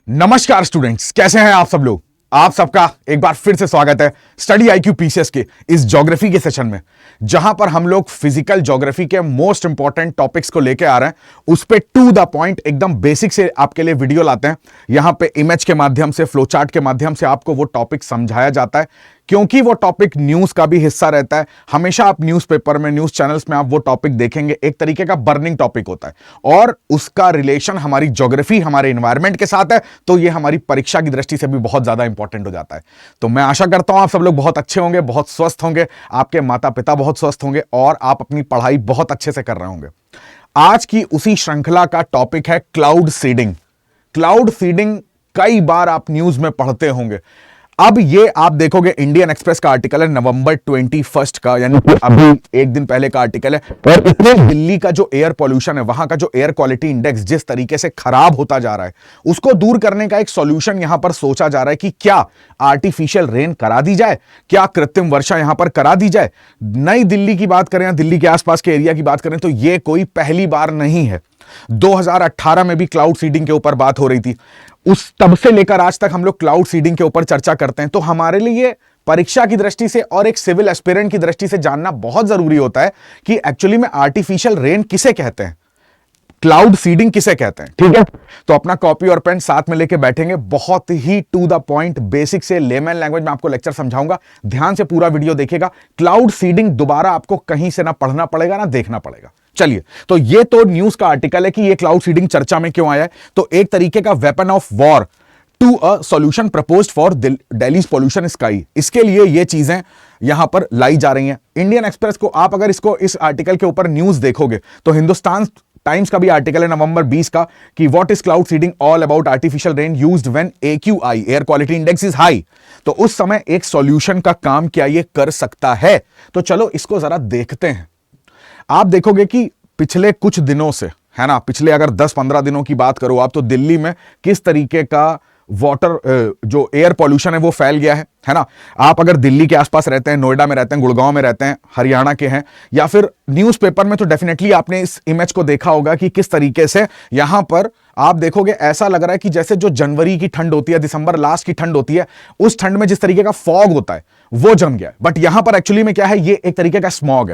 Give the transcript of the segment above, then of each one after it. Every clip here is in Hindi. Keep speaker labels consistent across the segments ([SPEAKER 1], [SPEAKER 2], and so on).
[SPEAKER 1] नमस्कार स्टूडेंट्स, कैसे हैं आप सब लोग। आप सबका एक बार फिर से स्वागत है स्टडी आईक्यू पीसीएस के इस ज्योग्राफी के सेशन में, जहां पर हम लोग फिजिकल ज्योग्राफी के मोस्ट इंपॉर्टेंट टॉपिक्स को लेकर आ रहे हैं। उस पे टू द पॉइंट एकदम बेसिक से आपके लिए वीडियो लाते हैं। यहां पे इमेज के माध्यम से, फ्लो चार्ट के माध्यम से आपको वो टॉपिक समझाया जाता है, क्योंकि वो टॉपिक न्यूज का भी हिस्सा रहता है। हमेशा आप न्यूज़पेपर में, न्यूज चैनल्स में आप वो टॉपिक देखेंगे, एक तरीके का बर्निंग टॉपिक होता है और उसका रिलेशन हमारी ज्योग्राफी, हमारे एनवायरनमेंट के साथ है, तो ये हमारी परीक्षा की दृष्टि से भी बहुत ज्यादा इंपॉर्टेंट हो जाता है। तो मैं आशा करता हूं आप सब लोग बहुत अच्छे होंगे, बहुत स्वस्थ होंगे, आपके माता पिता बहुत स्वस्थ होंगे और आप अपनी पढ़ाई बहुत अच्छे से कर रहे होंगे। आज की उसी श्रृंखला का टॉपिक है क्लाउड सीडिंग। क्लाउड सीडिंग कई बार आप न्यूज में पढ़ते होंगे। अब ये आप देखोगे, इंडियन एक्सप्रेस का आर्टिकल है नवंबर 21 का, यानी कि अभी एक दिन पहले का आर्टिकल है। और इसमें दिल्ली का जो एयर पॉल्यूशन है, वहां का जो एयर क्वालिटी इंडेक्स जिस तरीके से खराब होता जा रहा है, उसको दूर करने का एक सॉल्यूशन यहां पर सोचा जा रहा है कि क्या आर्टिफिशियल रेन करा दी जाए, क्या कृत्रिम वर्षा यहां पर करा दी जाए। नई दिल्ली की बात करें या दिल्ली के आसपास के एरिया की बात करें तो यह कोई पहली बार नहीं है। 2018 में भी क्लाउड सीडिंग के ऊपर बात हो रही थी। उस तब से लेकर आज तक हम लोग क्लाउड सीडिंग के ऊपर चर्चा करते हैं। तो हमारे लिए परीक्षा की दृष्टि से और एक सिविल एस्पिरेंट की दृष्टि से जानना बहुत जरूरी होता है कि एक्चुअली में आर्टिफिशियल रेन किसे कहते हैं, क्लाउड सीडिंग किसे कहते हैं। ठीक है, तो अपना कॉपी और पेन साथ में लेके बैठेंगे। बहुत ही टू द पॉइंट, बेसिक से लेमन लैंग्वेज में आपको लेक्चर समझाऊंगा। ध्यान से पूरा वीडियो देखिएगा। क्लाउड सीडिंग दोबारा आपको कहीं से ना पढ़ना पड़ेगा ना देखना पड़ेगा। चलिए, तो ये तो न्यूज का आर्टिकल है कि ये क्लाउड सीडिंग चर्चा में क्यों आया है। तो एक तरीके का weapon of war to a solution proposed for Delhi's pollution sky, इसके लिए ये चीजें यहां पर लाई जा रही हैं। इंडियन एक्सप्रेस को आप अगर इसको इस आर्टिकल के ऊपर न्यूज देखोगे तो हिंदुस्तान टाइम्स का भी आर्टिकल है नवंबर 20 का कि what is cloud seeding all about artificial rain used when AQI air quality index is high. तो उस समय एक सॉल्यूशन का काम क्या ये कर सकता है, तो चलो इसको जरा देखते हैं। आप देखोगे कि पिछले कुछ दिनों से, है ना, पिछले अगर 10-15 दिनों की बात करो आप, तो दिल्ली में किस तरीके का वाटर जो एयर पॉल्यूशन है वो फैल गया है ना। आप अगर दिल्ली के आसपास रहते हैं, नोएडा में रहते हैं, गुड़गांव में रहते हैं, हरियाणा के हैं, या फिर न्यूज़पेपर में, तो डेफिनेटली आपने इस इमेज को देखा होगा कि किस तरीके से यहां पर आप देखोगे ऐसा लग रहा है कि जैसे जो जनवरी की ठंड होती है, दिसंबर लास्ट की ठंड होती है, उस ठंड में जिस तरीके का फॉग होता है वो जम गया है। बट यहां पर एक्चुअली में क्या है, ये एक तरीके का स्मॉग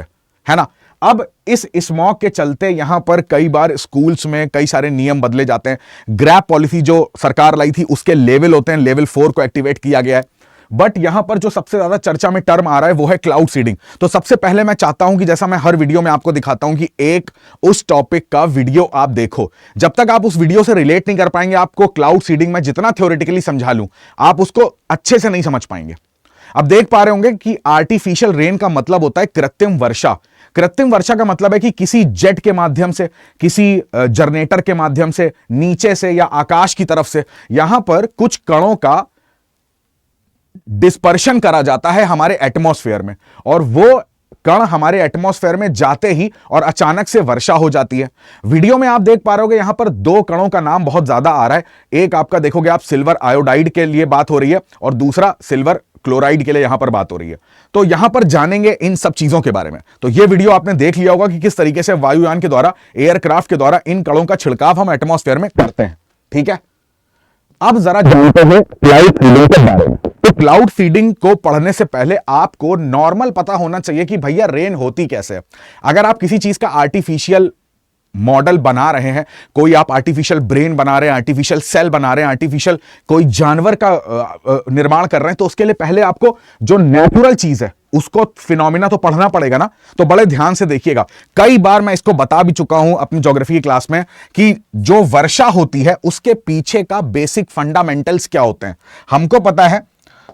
[SPEAKER 1] है ना। अब इस स्मॉग के चलते यहां पर कई बार स्कूल्स में कई सारे नियम बदले जाते हैं। ग्रैप पॉलिसी जो सरकार लाई थी उसके लेवल होते हैं, लेवल 4 को एक्टिवेट किया गया है। बट यहां पर जो सबसे ज्यादा चर्चा में टर्म आ रहा है वो है क्लाउड सीडिंग। तो सबसे पहले मैं चाहता हूं कि जैसा मैं हर वीडियो में आपको दिखाता हूं कि एक उस टॉपिक का वीडियो आप देखो। जब तक आप उस वीडियो से रिलेट नहीं कर पाएंगे, आपको क्लाउड सीडिंग में जितना थ्योरेटिकली समझा लूं, आप उसको अच्छे से नहीं समझ पाएंगे। अब देख पा रहे होंगे कि आर्टिफिशियल रेन का मतलब होता है कृत्रिम वर्षा। कृत्रिम वर्षा का मतलब है कि किसी जेट के माध्यम से, किसी जनरेटर के माध्यम से, नीचे से या आकाश की तरफ से यहां पर कुछ कणों का डिस्पर्शन करा जाता है हमारे एटमॉस्फेयर में, और वो कण हमारे एटमॉस्फेयर में जाते ही और अचानक से वर्षा हो जाती है। वीडियो में आप देख पा रहे होगे यहां पर दो कणों का नाम बहुत ज्यादा आ रहा है। एक आपका देखोगे आप सिल्वर आयोडाइड के लिए बात हो रही है और दूसरा सिल्वर क्लोराइड के लिए यहां पर बात हो रही है। तो यहां पर जानेंगे इन सब चीजों के बारे में। तो यह वीडियो आपने देख लिया होगा कि किस तरीके से वायुयान के द्वारा, एयरक्राफ्ट के द्वारा इन कणों का छिड़काव हम एटमॉस्फेयर में करते हैं। ठीक है, अब जरा जानते हैं क्लाउड सीडिंग के बारे में। तो क्लाउड सीडिंग को पढ़ने से पहले आपको नॉर्मल पता होना चाहिए कि भैया रेन होती कैसे है। अगर आप किसी चीज का आर्टिफिशियल मॉडल बना रहे हैं, कोई आप आर्टिफिशियल ब्रेन बना रहे हैं, आर्टिफिशियल सेल बना रहे हैं, आर्टिफिशियल कोई जानवर का निर्माण कर रहे हैं, तो उसके लिए पहले आपको जो नेचुरल चीज है उसको फिनोमिना तो पढ़ना पड़ेगा ना। तो बड़े ध्यान से देखिएगा। कई बार मैं इसको बता भी चुका हूं अपनी ज्योग्राफी की क्लास में कि जो वर्षा होती है उसके पीछे का बेसिक फंडामेंटल्स क्या होते हैं। हमको पता है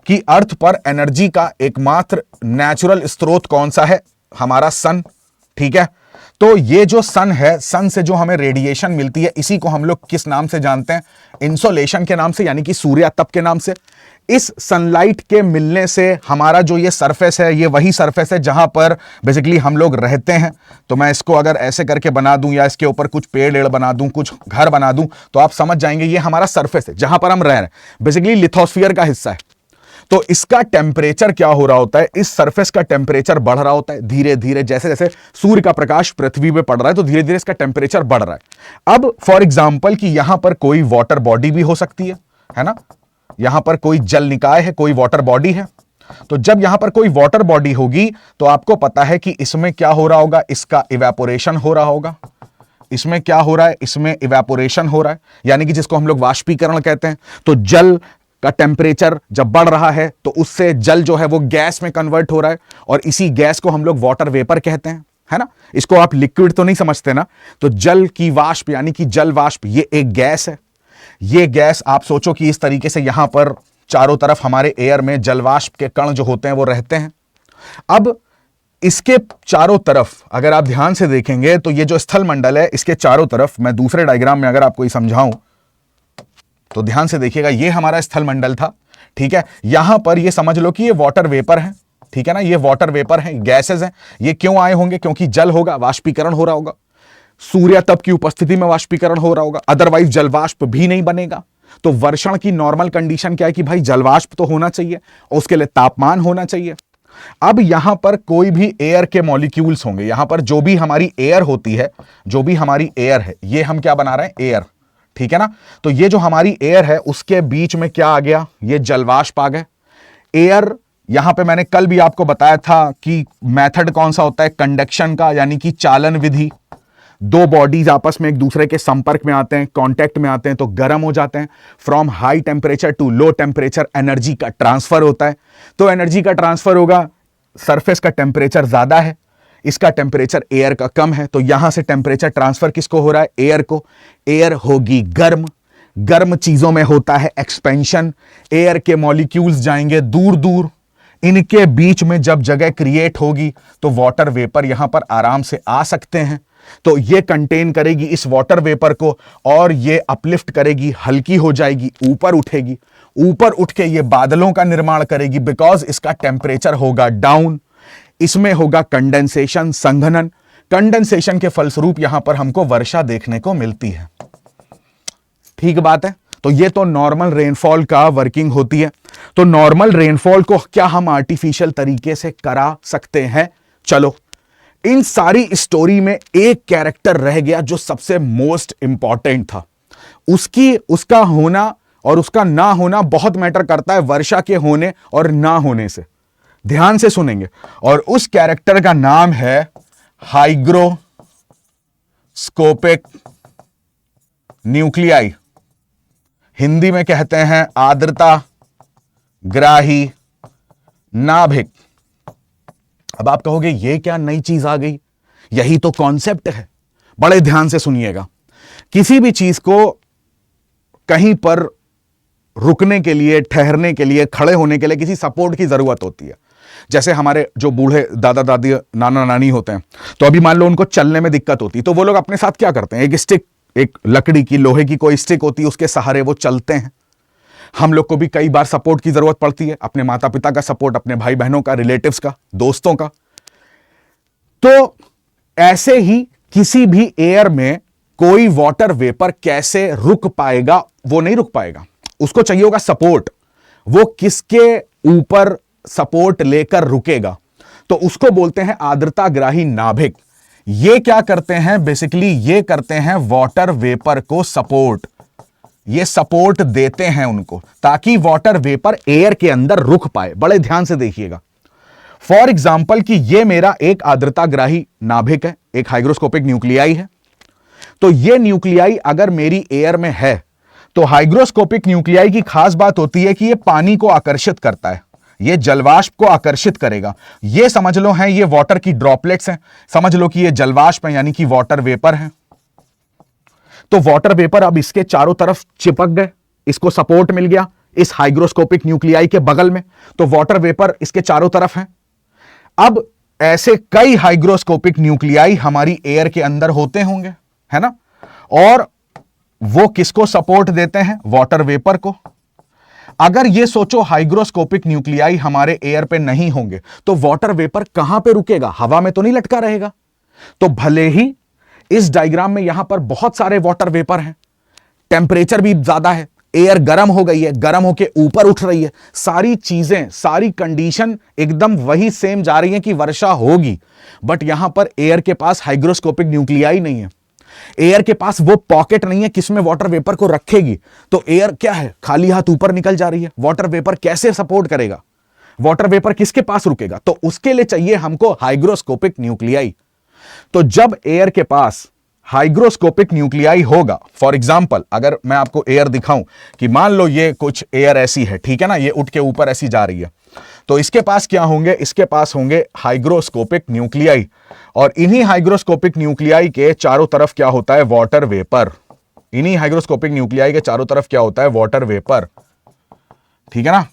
[SPEAKER 1] कि अर्थ पर एनर्जी का एकमात्र नेचुरल स्रोत कौन सा है, हमारा सन। ठीक है, तो ये जो सन है, सन से जो हमें रेडिएशन मिलती है, इसी को हम लोग किस नाम से जानते हैं, इंसोलेशन के नाम से, यानी कि सूर्यातप के नाम से। इस सनलाइट के मिलने से हमारा जो ये सरफेस है, ये वही सरफेस है जहां पर बेसिकली हम लोग रहते हैं। तो मैं इसको अगर ऐसे करके बना दूं या इसके ऊपर कुछ पेड़ एड़ बना दूं, कुछ घर बना दूं, तो आप समझ जाएंगे ये हमारा सरफेस है जहां पर हम रह रहे हैं, बेसिकली लिथोस्फीयर का हिस्सा है। तो इसका टेम्परेचर क्या हो रहा होता है, इस सरफेस का टेम्परेचर बढ़ रहा होता है धीरे धीरे। जैसे जैसे सूर्य का प्रकाश पृथ्वी पे पड़ रहा है तो धीरे धीरे इसका टेम्परेचर बढ़ रहा है। अब फॉर एग्जांपल कि यहां पर कोई वाटर बॉडी भी हो सकती है, है ना। यहां पर कोई जल निकाय है, कोई वाटर बॉडी है। तो जब यहां पर कोई वाटर बॉडी होगी तो आपको पता है कि इसमें क्या हो रहा होगा, इसका इवेपोरेशन हो रहा होगा। इसमें क्या हो रहा है, इसमें इवेपोरेशन हो रहा है, यानी कि जिसको हम लोग वाष्पीकरण कहते हैं। तो जल का टेम्परेचर जब बढ़ रहा है तो उससे जल जो है वो गैस में कन्वर्ट हो रहा है, और इसी गैस को हम लोग वाटर वेपर कहते हैं, है ना। इसको आप लिक्विड तो नहीं समझते ना। तो जल की वाष्प यानी कि जल वाष्प ये एक गैस है। ये गैस आप सोचो कि इस तरीके से यहां पर चारों तरफ हमारे एयर में जल वाष्प के कण जो होते हैं वो रहते हैं। अब इसके चारों तरफ अगर आप ध्यान से देखेंगे तो ये जो स्थल मंडल है इसके चारों तरफ, मैं दूसरे डायग्राम में अगर आपको ये समझाऊं तो ध्यान से देखिएगा, ये हमारा स्थल मंडल था, ठीक है। यहां पर ये समझ लो कि ये वाटर वेपर है, ठीक है ना। ये वाटर वेपर है, गैसेस हैं। ये क्यों आए होंगे, क्योंकि जल होगा, वाष्पीकरण हो रहा होगा, सूर्य तप की उपस्थिति में वाष्पीकरण हो रहा होगा, अदरवाइज जलवाष्प भी नहीं बनेगा। तो वर्षण की नॉर्मल कंडीशन क्या है कि भाई जलवाष्प तो होना चाहिए और उसके लिए तापमान होना चाहिए। अब यहां पर कोई भी एयर के मॉलिक्यूल्स होंगे, यहां पर जो भी हमारी एयर होती है, जो भी हमारी एयर है, ये हम क्या बना रहे हैं, एयर, ठीक है ना। तो ये जो हमारी एयर है उसके बीच में क्या आ गया, ये जलवाष्प आ गए। एयर यहां पे मैंने कल भी आपको बताया था कि मेथड कौन सा होता है, कंडक्शन का, यानी कि चालन विधि। दो बॉडीज आपस में एक दूसरे के संपर्क में आते हैं, कांटेक्ट में आते हैं तो गर्म हो जाते हैं। From high temperature to low temperature energy का ट्रांसफर होता है। तो एनर्जी का ट्रांसफर होगा, सरफेस का टेम्परेचर ज्यादा है, इसका टेम्परेचर एयर का कम है, तो यहां से टेम्परेचर ट्रांसफर किसको हो रहा है, एयर को। एयर होगी गर्म, गर्म चीजों में होता है एक्सपेंशन। एयर के मॉलिक्यूल्स जाएंगे दूर दूर, इनके बीच में जब जगह क्रिएट होगी तो वाटर वेपर यहां पर आराम से आ सकते हैं। तो ये कंटेन करेगी इस वाटर वेपर को और ये अपलिफ्ट करेगी, हल्की हो जाएगी, ऊपर उठेगी। ऊपर उठ के ये बादलों का निर्माण करेगी, बिकॉज इसका टेम्परेचर होगा डाउन। इसमें होगा कंडेंसेशन, संघनन। कंडेंसेशन के फलस्वरूप यहां पर हमको वर्षा देखने को मिलती है, ठीक बात है। तो ये तो नॉर्मल रेनफॉल का वर्किंग होती है। तो नॉर्मल रेनफॉल को क्या हम आर्टिफिशियल तरीके से करा सकते हैं? चलो, इन सारी स्टोरी में एक कैरेक्टर रह गया जो सबसे मोस्ट इंपॉर्टेंट था। उसका होना और उसका ना होना बहुत मैटर करता है वर्षा के होने और ना होने से। ध्यान से सुनेंगे। और उस कैरेक्टर का नाम है हाइग्रोस्कोपिक न्यूक्लियाई। हिंदी में कहते हैं आर्द्रता ग्राही नाभिक। अब आप कहोगे ये क्या नई चीज आ गई, यही तो कॉन्सेप्ट है। बड़े ध्यान से सुनिएगा। किसी भी चीज को कहीं पर रुकने के लिए, ठहरने के लिए, खड़े होने के लिए किसी सपोर्ट की जरूरत होती है। जैसे हमारे जो बूढ़े दादा दादी, नाना नानी होते हैं, तो अभी मान लो उनको चलने में दिक्कत होती है, तो वो लोग अपने साथ क्या करते हैं, एक स्टिक, एक लकड़ी की, लोहे की कोई स्टिक होती है, उसके सहारे वो चलते हैं। हम लोग को भी कई बार सपोर्ट की जरूरत पड़ती है, अपने माता पिता का सपोर्ट, अपने भाई बहनों का, रिलेटिव्स का, दोस्तों का। तो ऐसे ही किसी भी एयर में कोई वाटर वेपर कैसे रुक पाएगा? वो नहीं रुक पाएगा, उसको चाहिए होगा सपोर्ट। वो किसके ऊपर सपोर्ट लेकर रुकेगा? तो उसको बोलते हैं आर्द्रताग्राही नाभिक। ये क्या करते हैं? बेसिकली ये करते हैं वाटर वेपर को सपोर्ट। ये सपोर्ट देते हैं उनको, ताकि वाटर वेपर एयर के अंदर रुक पाए। बड़े ध्यान से देखिएगा। फॉर एग्जाम्पल कि ये मेरा एक आर्द्रताग्राही नाभिक है, एक हाइग्रोस्कोपिक न्यूक्लियाई है। तो ये न्यूक्लियाई अगर मेरी एयर में है, तो हाइग्रोस्कोपिक न्यूक्लियाई की खास बात होती है कि ये पानी को आकर्षित करता है, ये जलवाष्प को आकर्षित करेगा। ये समझ लो हैं, ये वाटर की ड्रॉपलेट्स हैं, समझ लो कि ये जलवाष्प है, यानी कि वाटर वेपर है। तो वाटर वेपर अब इसके चारों तरफ चिपक गए, इसको सपोर्ट मिल गया इस हाइग्रोस्कोपिक न्यूक्लियाई के बगल में, तो वाटर वेपर इसके चारों तरफ है। अब ऐसे कई हाइग्रोस्कोपिक न्यूक्लियाई हमारी एयर के अंदर होते होंगे, है ना। और वो किसको सपोर्ट देते हैं? वाटर वेपर को। अगर ये सोचो हाइग्रोस्कोपिक न्यूक्लियाई हमारे एयर पे नहीं होंगे, तो वाटर वेपर कहां पे रुकेगा? हवा में तो नहीं लटका रहेगा। तो भले ही इस डायग्राम में यहां पर बहुत सारे वाटर वेपर हैं, टेम्परेचर भी ज्यादा है, एयर गर्म हो गई है, गर्म होके ऊपर उठ रही है, सारी चीजें, सारी कंडीशन एकदम वही सेम जा रही है कि वर्षा होगी, बट यहां पर एयर के पास हाइग्रोस्कोपिक न्यूक्लियाई नहीं है। एयर के पास वो पॉकेट नहीं है किसमें वाटर वेपर को रखेगी। तो एयर क्या है, खाली हाथ ऊपर निकल जा रही है, वाटर वेपर कैसे सपोर्ट करेगा, वाटर वेपर किसके पास रुकेगा। तो उसके लिए चाहिए हमको हाइग्रोस्कोपिक न्यूक्लियाई। तो जब एयर के पास हाइग्रोस्कोपिक न्यूक्लियाई होगा, फॉर एग्जाम्पल अगर मैं आपको एयर दिखाऊं कि मान लो ये कुछ एयर ऐसी है, ठीक है ना, ये उठ के ऊपर ऐसी जा रही है, तो इसके पास क्या होंगे, इसके पास होंगे हाइग्रोस्कोपिक न्यूक्लियाई, और इन्हीं हाइग्रोस्कोपिक न्यूक्लियाई के चारों तरफ क्या होता है, वाटर वेपर। इन्हीं हाइग्रोस्कोपिक न्यूक्लियाई के चारों तरफ क्या होता है, वाटर वेपर, ठीक है ना।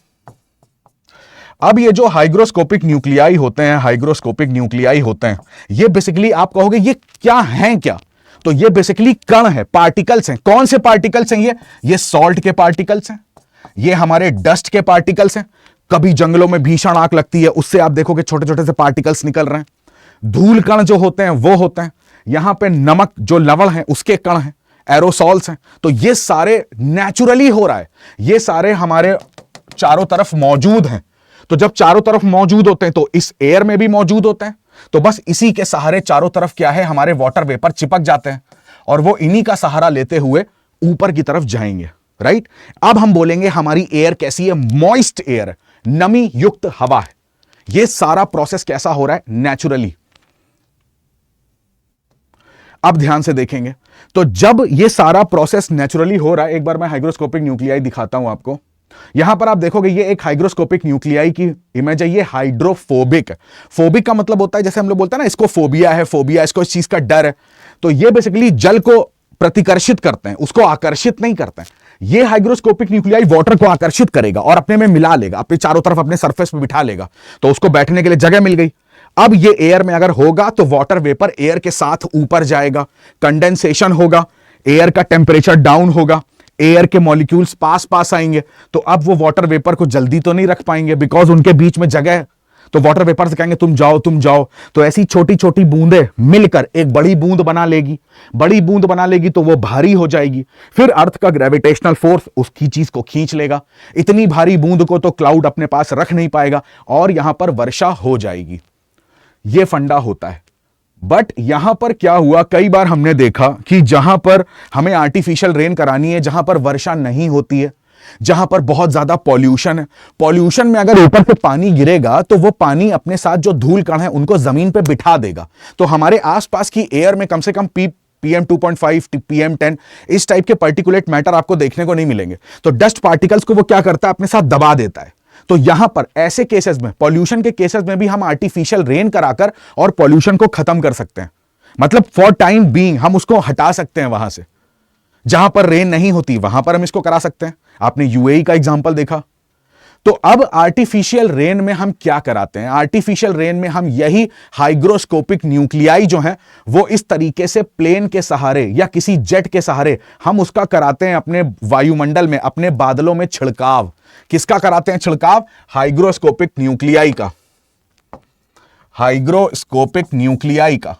[SPEAKER 1] अब ये जो हाइग्रोस्कोपिक न्यूक्लियाई होते हैं, हाइग्रोस्कोपिक न्यूक्लियाई होते हैं, ये बेसिकली आप कहोगे ये क्या हैं, क्या, तो ये बेसिकली कण है, पार्टिकल्स हैं। कौन से पार्टिकल्स हैं ये सॉल्ट के पार्टिकल्स हैं, ये हमारे डस्ट के पार्टिकल्स हैं। कभी जंगलों में भीषण आग लगती है, उससे आप देखोगे छोटे छोटे से पार्टिकल्स निकल रहे हैं। धूल कण जो होते हैं वो होते हैं, यहां पे नमक जो लवण है उसके कण हैं, एरोसॉल्स हैं। तो ये सारे नेचुरली हो रहा है, ये सारे हमारे चारों तरफ मौजूद हैं। तो जब चारों तरफ मौजूद होते हैं तो इस एयर में भी मौजूद होते हैं, तो बस इसी के सहारे चारों तरफ क्या है, हमारे वाटर वेपर चिपक जाते हैं और वो इन्हीं का सहारा लेते हुए ऊपर की तरफ जाएंगे, राइट। अब हम बोलेंगे हमारी एयर कैसी है, मॉइस्ट एयर, नमी युक्त हवा है। ये सारा प्रोसेस कैसा हो रहा है, नेचुरली। अब ध्यान से देखेंगे तो जब ये सारा प्रोसेस नेचुरली हो रहा है, एक बार मैं हाइग्रोस्कोपिक न्यूक्लियाई दिखाता हूं आपको। यहां पर आप देखोगे ये एक हाइग्रोस्कोपिक न्यूक्लियाई की इमेज है, ये हाइड्रोफोबिक। फोबिक का मतलब होता है, जैसे हम लोग बोलते हैं ना, इसको फोबिया है, फोबिया, इसको इस चीज का डर है। तो ये बेसिकली जल को प्रतिकर्षित करते हैं, उसको आकर्षित नहीं करते हैं। ये हाइग्रोस्कोपिक न्यूक्लियाई वाटर को आकर्षित करेगा और अपने में मिला लेगा, अपने चारों तरफ अपने सरफेस पे बिठा लेगा, तो उसको बैठने के लिए जगह मिल गई। अब ये एयर में अगर होगा तो वाटर वेपर एयर के साथ ऊपर जाएगा, कंडेंसेशन होगा, एयर का टेम्परेचर डाउन होगा, एयर के मॉलिक्यूल्स पास पास आएंगे। तो अब वो वाटर वेपर को जल्दी तो नहीं रख पाएंगे बिकॉज उनके बीच में जगह है। तो वाटर वेपर से कहेंगे तुम जाओ तुम जाओ, तो ऐसी छोटी छोटी बूंदें मिलकर एक बड़ी बूंद बना लेगी। बड़ी बूंद बना लेगी तो वो भारी हो जाएगी, फिर अर्थ का ग्रेविटेशनल फोर्स उसकी चीज को खींच लेगा। इतनी भारी बूंद को तो क्लाउड अपने पास रख नहीं पाएगा और यहां पर वर्षा हो जाएगी। ये फंडा होता है। बट यहां पर क्या हुआ, कई बार हमने देखा कि जहां पर हमें आर्टिफिशियल रेन करानी है, जहां पर वर्षा नहीं होती है, जहां पर बहुत ज्यादा पॉल्यूशन है, पॉल्यूशन में अगर ऊपर से पानी गिरेगा तो वो पानी अपने साथ जो धूल कण है उनको जमीन पे बिठा देगा। तो हमारे आसपास की एयर में कम से कम PM 2.5, PM 10 इस टाइप के पर्टिकुलेट मैटर आपको देखने को नहीं मिलेंगे। तो डस्ट पार्टिकल्स को वो क्या करता है, अपने साथ दबा देता है। तो यहां पर ऐसे केसेस में, पॉल्यूशन के केसेस में भी हम आर्टिफिशियल रेन कराकर और पॉल्यूशन को खत्म कर सकते हैं। मतलब फॉर टाइम बीइंग हम उसको हटा सकते हैं वहां से। जहां पर रेन नहीं होती वहां पर हम इसको करा सकते हैं। आपने यूएई का एग्जांपल देखा। तो अब आर्टिफिशियल रेन में हम क्या कराते हैं, आर्टिफिशियल रेन में हम यही हाइग्रोस्कोपिक न्यूक्लियाई जो है वो इस तरीके से प्लेन के सहारे या किसी जेट के सहारे हम उसका कराते हैं अपने वायुमंडल में, अपने बादलों में छिड़काव। किसका कराते हैं छिड़काव, हाइग्रोस्कोपिक न्यूक्लियाई का, हाइग्रोस्कोपिक न्यूक्लियाई का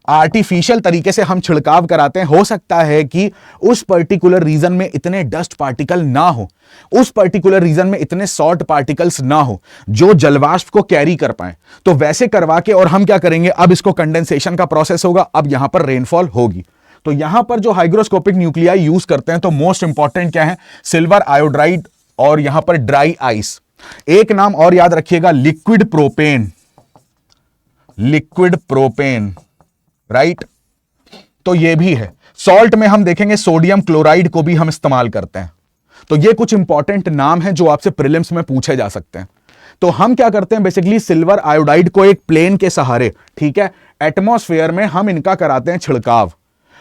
[SPEAKER 1] आर्टिफिशियल तरीके से हम छिड़काव कराते हैं। हो सकता है कि उस पर्टिकुलर रीजन में इतने डस्ट पार्टिकल ना हो, उस पर्टिकुलर रीजन में इतने सॉल्ट पार्टिकल्स ना हो जो जलवाष्प को कैरी कर पाए। तो वैसे करवा के और हम क्या करेंगे, अब इसको कंडेंसेशन का प्रोसेस होगा, अब यहां पर रेनफॉल होगी। तो यहां पर जो हाइग्रोस्कोपिक न्यूक्लियाई यूज करते हैं तो मोस्ट इंपॉर्टेंट क्या है, सिल्वर आयोडाइड और यहां पर ड्राई आइस। एक नाम और याद रखिएगा, liquid propane, liquid propane, right. तो ये भी है। सॉल्ट में हम देखेंगे सोडियम क्लोराइड को भी हम इस्तेमाल करते हैं। तो ये कुछ इंपॉर्टेंट नाम है जो आपसे प्रीलिम्स में पूछे जा सकते हैं। तो हम क्या करते हैं, बेसिकली सिल्वर आयोडाइड को एक प्लेन के सहारे, ठीक है, एटमॉस्फेयर में हम इनका कराते हैं छिड़काव।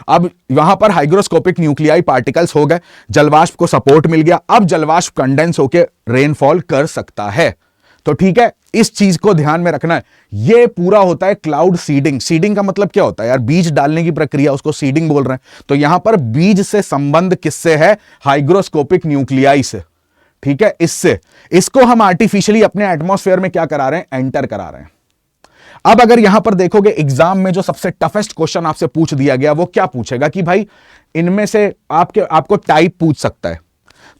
[SPEAKER 1] अब वहां पर हाइग्रोस्कोपिक न्यूक्लियाई पार्टिकल्स हो गए, जलवाष्प को सपोर्ट मिल गया, अब जलवाष्प कंडेंस होकर रेनफॉल कर सकता है। तो ठीक है, इस चीज को ध्यान में रखना है। यह पूरा होता है क्लाउड सीडिंग। सीडिंग का मतलब क्या होता है यार, बीज डालने की प्रक्रिया, उसको सीडिंग बोल रहे हैं। तो यहां पर बीज से संबंध किससे है, हाइग्रोस्कोपिक न्यूक्लियाई से, ठीक है, इससे। इसको हम आर्टिफिशियली अपने एटमॉस्फेयर में क्या करा रहे हैं, एंटर करा रहे हैं। अब अगर यहां पर देखोगे एग्जाम में जो सबसे टफेस्ट क्वेश्चन आपसे पूछ दिया गया वो क्या पूछेगा कि भाई इनमें से आपको टाइप पूछ सकता है।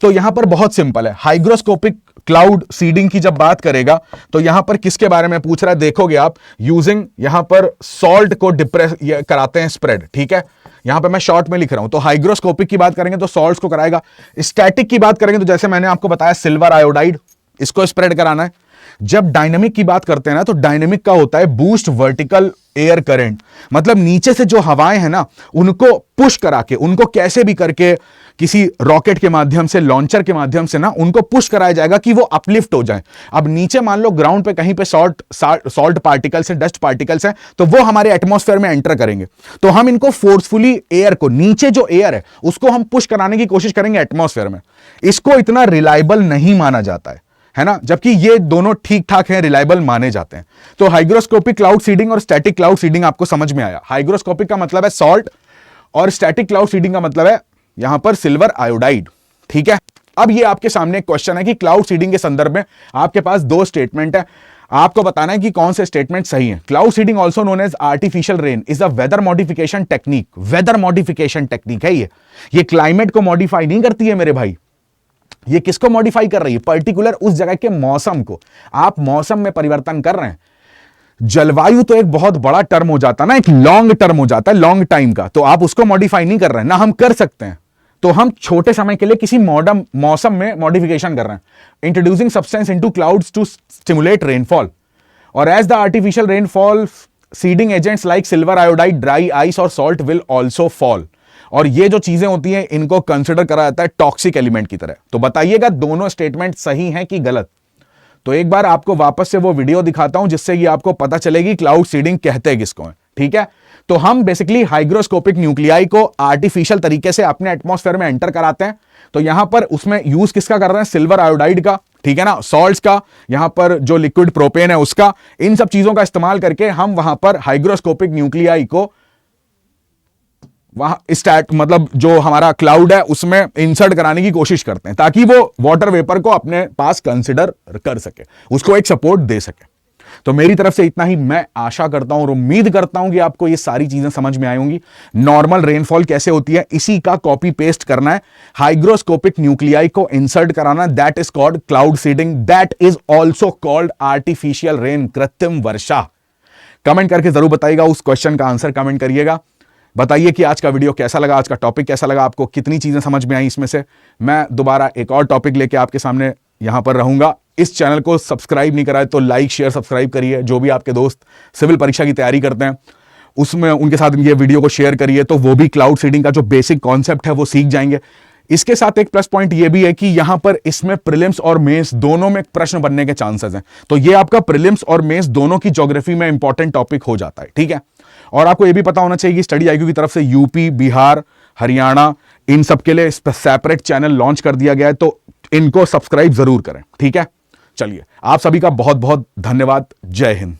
[SPEAKER 1] तो यहां पर बहुत सिंपल है, हाइग्रोस्कोपिक क्लाउड सीडिंग की जब बात करेगा तो यहां पर किसके बारे में पूछ रहा है, देखोगे आप यूजिंग यहां पर सॉल्ट को डिप्रेस कराते हैं स्प्रेड, ठीक है। यहां पे मैं शॉर्ट में लिख रहा हूं। तो हाइग्रोस्कोपिक की बात करेंगे तो सॉल्ट्स को कराएगा। स्टैटिक की बात करेंगे तो जैसे मैंने आपको बताया सिल्वर आयोडाइड, इसको स्प्रेड कराना है। जब डायनेमिक की बात करते हैं ना, तो डायनेमिक का होता है बूस्ट वर्टिकल एयर करंट, मतलब नीचे से जो हवाएं हैं ना उनको पुश करा के, उनको कैसे भी करके किसी रॉकेट के माध्यम से, लॉन्चर के माध्यम से ना उनको पुश कराया जाएगा कि वो अपलिफ्ट हो जाए। अब नीचे मान लो ग्राउंड पे कहीं पे सॉल्ट पार्टिकल्स है, डस्ट पार्टिकल्स है, तो वो हमारे एटमॉस्फेयर में एंटर करेंगे, तो हम इनको फोर्सफुली एयर को, नीचे जो एयर है उसको हम पुश कराने की कोशिश करेंगे एटमॉस्फेयर में। इसको इतना रिलायबल नहीं माना जाता है ना, जबकि ये दोनों ठीक ठाक हैं, रिलायबल माने जाते हैं। तो हाइग्रोस्कोपिक क्लाउड सीडिंग और स्टैटिक क्लाउड सीडिंग आपको समझ में आया। हाइग्रोस्कोपिक का मतलब है सॉल्ट और स्टैटिक क्लाउड सीडिंग का मतलब है यहां पर सिल्वर आयोडाइड। ठीक है, अब ये आपके सामने एक क्वेश्चन है कि क्लाउड सीडिंग के संदर्भ में आपके पास दो स्टेटमेंट है, आपको बताना है कि कौन से स्टेटमेंट सही है। Cloud seeding also known as artificial rain is a weather modification technique. Weather modification technique है ये क्लाइमेट को मॉडिफाई नहीं करती है मेरे भाई, ये किसको मॉडिफाई कर रही है, पर्टिकुलर उस जगह के मौसम को। आप मौसम में परिवर्तन कर रहे हैं। जलवायु तो एक बहुत बड़ा टर्म हो जाता है ना, एक लॉन्ग टर्म हो जाता है, लॉन्ग टाइम का, तो आप उसको मॉडिफाई नहीं कर रहे हैं ना, हम कर सकते हैं। तो हम छोटे समय के लिए किसी मॉडर्न मौसम में मॉडिफिकेशन कर रहे हैं। Introducing substance into clouds to stimulate rainfall, और as the artificial rainfall seeding agents like silver iodide, dry ice और सॉल्ट विल ऑल्सो फॉल। और ये जो चीजें होती हैं इनको कंसिडर करा जाता है टॉक्सिक एलिमेंट की तरह। तो बताइएगा दोनों स्टेटमेंट सही हैं कि गलत। तो एक बार आपको वापस से वो वीडियो दिखाता हूं जिससे कि आपको पता चलेगी क्लाउड सीडिंग कहते किसको है। ठीक है, तो हम बेसिकली हाइग्रोस्कोपिक न्यूक्लियाई को आर्टिफिशियल तरीके से अपने एटमॉस्फेयर में एंटर कराते हैं। तो यहां पर उसमें यूज किसका कर रहे हैं, सिल्वर आयोडाइड का, ठीक है ना, सॉल्ट्स का, यहां पर जो लिक्विड प्रोपेन है उसका, इन सब चीजों का इस्तेमाल करके हम वहां पर हाइग्रोस्कोपिक न्यूक्लियाई को वहां मतलब जो हमारा क्लाउड है उसमें इंसर्ट कराने की कोशिश करते हैं, ताकि वो वाटर वेपर को अपने पास कंसिडर कर सके, उसको एक सपोर्ट दे सके। तो मेरी तरफ से इतना ही। मैं आशा करता हूं और उम्मीद करता हूं कि आपको ये सारी चीजें समझ में आई होंगी। नॉर्मल रेनफॉल कैसे होती है इसी का कॉपी पेस्ट करना है, हाइग्रोस्कोपिक न्यूक्लियाई को इंसर्ट कराना, that is called cloud seeding, that is also called artificial rain, कृत्रिम वर्षा। कमेंट करके जरूर बताइएगा, उस क्वेश्चन का आंसर कमेंट करिएगा। बताइए कि आज का वीडियो कैसा लगा, आज का टॉपिक कैसा लगा, आपको कितनी चीजें समझ में आई इसमें से। मैं दोबारा एक और टॉपिक लेके आपके सामने यहां पर रहूंगा। इस चैनल को सब्सक्राइब नहीं कराए तो लाइक शेयर सब्सक्राइब करिए। जो भी आपके दोस्त सिविल परीक्षा की तैयारी करते हैं उसमें उनके साथ ये वीडियो को शेयर करिए, तो वो भी क्लाउड सीडिंग का जो बेसिक कॉन्सेप्ट है वो सीख जाएंगे। इसके साथ एक प्लस पॉइंट ये भी है कि यहां पर इसमें प्रीलिम्स और मेंस दोनों में प्रश्न बनने के चांसेस हैं। तो ये आपका प्रीलिम्स और मेंस दोनों की ज्योग्राफी में इंपॉर्टेंट टॉपिक हो जाता है। ठीक है, और आपको ये भी पता होना चाहिए कि स्टडी आईक्यू की तरफ से यूपी, बिहार, हरियाणा, इन सब के लिए सेपरेट चैनल लॉन्च कर दिया गया है, तो इनको सब्सक्राइब जरूर करें। ठीक है, चलिए आप सभी का बहुत बहुत धन्यवाद। जय हिंद।